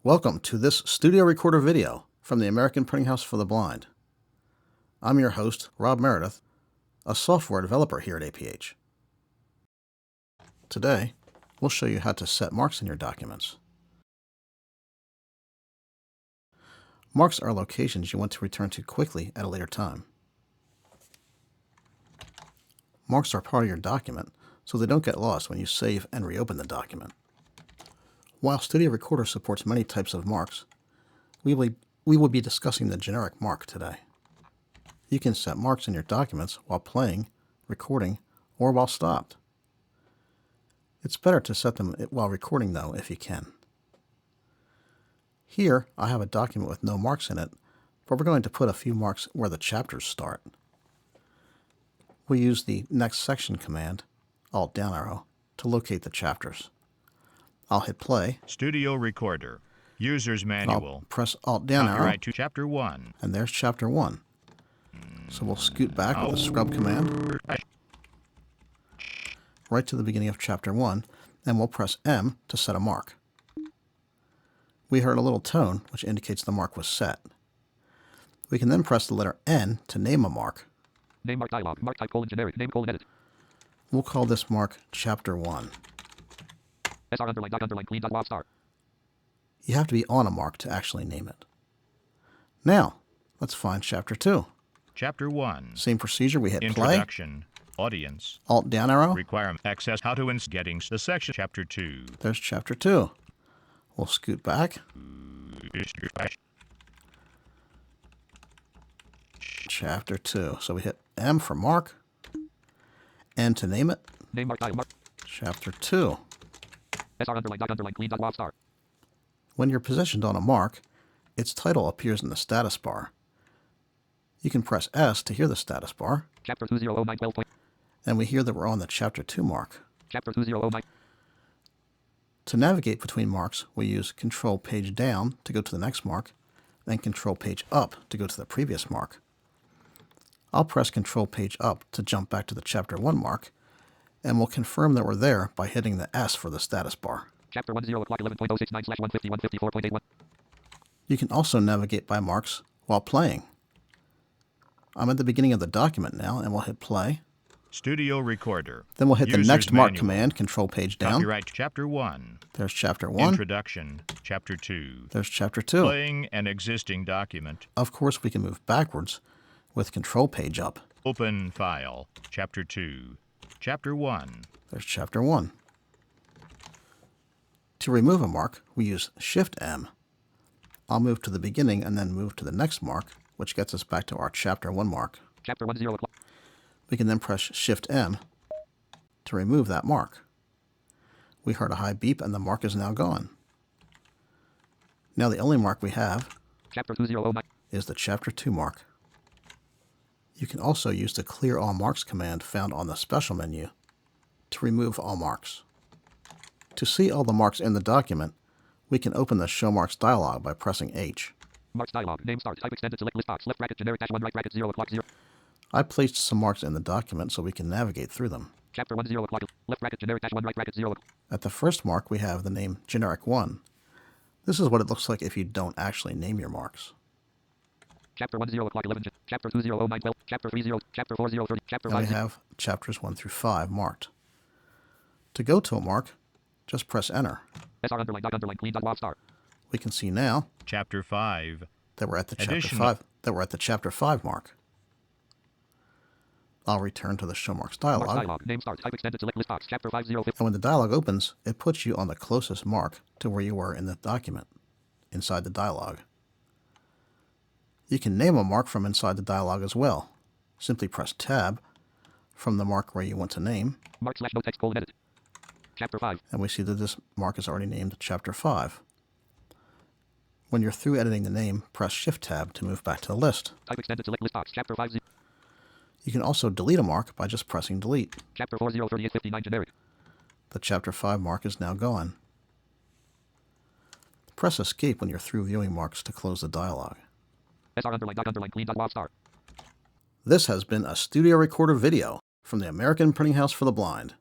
Welcome to this studio recorder video from the American Printing House for the Blind. I'm your host, Rob Meredith, a software developer here at APH. Today, we'll show you how to set marks in your documents. Marks are locations you want to return to quickly at a later time. Marks are part of your document, so they don't get lost when you save and reopen the document. While Studio Recorder supports many types of marks, we will be discussing the generic mark today. You can set marks in your documents while playing, recording, or while stopped. It's better to set them while recording though, if you can. Here, I have a document with no marks in it, but we're going to put a few marks where the chapters start. We use the Next Section command, Alt down arrow, to locate the chapters. I'll hit play. Studio Recorder. User's Manual. I'll press Alt down arrow. Copyright to Chapter 1. And there's Chapter 1. So we'll scoot back with the scrub command right to the beginning of Chapter 1, and we'll press M to set a mark. We heard a little tone, which indicates the mark was set. We can then press the letter N to name a mark. Name mark dialog. Mark type : generic. Name : edit. We'll call this mark Chapter 1. SR underline dot underline clean dot WAV star. You have to be on a mark to actually name it. Now, let's find Chapter 2. Chapter 1. Same procedure, we hit play. Introduction. Audience. Alt down arrow. Requirement. Access. How to getting the section. Chapter 2. There's Chapter 2. We'll scoot back. Chapter 2. So we hit M for mark. N to name it. Name mark dialog. Chapter 2. SR underline dot underline clean dot WAV star. When you're positioned on a mark, its title appears in the status bar. You can press S to hear the status bar. Chapter 200912. And we hear that we're on the Chapter 2 mark. Chapter 2009. To navigate between marks, we use Control Page Down to go to the next mark, then Control Page Up to go to the previous mark. I'll press Control Page Up to jump back to the Chapter 1 mark, and we'll confirm that we're there by hitting the S for the status bar. Chapter 10 o'clock 11.069/150/154.81. You can also navigate by marks while playing. I'm at the beginning of the document now, and we'll hit play. Studio Recorder. Then we'll hit the User's next mark Manual. command, Control Page Down. Copyright Chapter 1. There's Chapter 1. Introduction. Chapter 2. There's Chapter 2. Playing an existing document. Of course, we can move backwards with Control Page Up. Open File. Chapter 2. Chapter 1. There's Chapter 1. To remove a mark, we use Shift-M. I'll move to the beginning and then move to the next mark, which gets us back to our Chapter 1 mark. Chapter 10 o'clock. We can then press Shift-M to remove that mark. We heard a high beep and the mark is now gone. Now the only mark we have Chapter 2009. is the Chapter 2 mark. You can also use the Clear All Marks command found on the Special menu to remove all marks. To see all the marks in the document, we can open the Show Marks dialog by pressing H. Marks dialog. Name start. Type extended select list box. Left bracket generic -1 right bracket 0 o'clock 0. I placed some marks in the document so we can navigate through them. Chapter 10 o'clock. Left bracket generic -1 right bracket 0. At the first mark, we have the name Generic 1. This is what it looks like if you don't actually name your marks. Chapter 10 o'clock 11. Chapter 200912. Chapter 30. Chapter 4030. Chapter And we 5. have chapters 1 through 5 marked. To go to a mark, just press Enter. SR underline dot underline clean dot WAV star. We can see now Chapter 5. that we're at the Additional- Chapter 5 mark. I'll return to the Show Marks Marks dialog, dialog. Name start. Type extended select list box. Chapter 5050. and when the dialog opens, it puts you on the closest mark to where you were in the document, inside the dialog. You can name a mark from inside the dialog as well. Simply press Tab from the mark where you want to name, Mark / no text : edit. Chapter 5. and we see that this mark is already named Chapter 5. When you're through editing the name, press Shift-Tab to move back to the list. Type extended select list box. Chapter 50. You can also delete a mark by just pressing Delete. Chapter 403859 generic. The Chapter 5 mark is now gone. Press Escape when you're through viewing marks to close the dialog. SR underline dot underline clean dot WAV star. This has been a Studio Recorder video from the American Printing House for the Blind.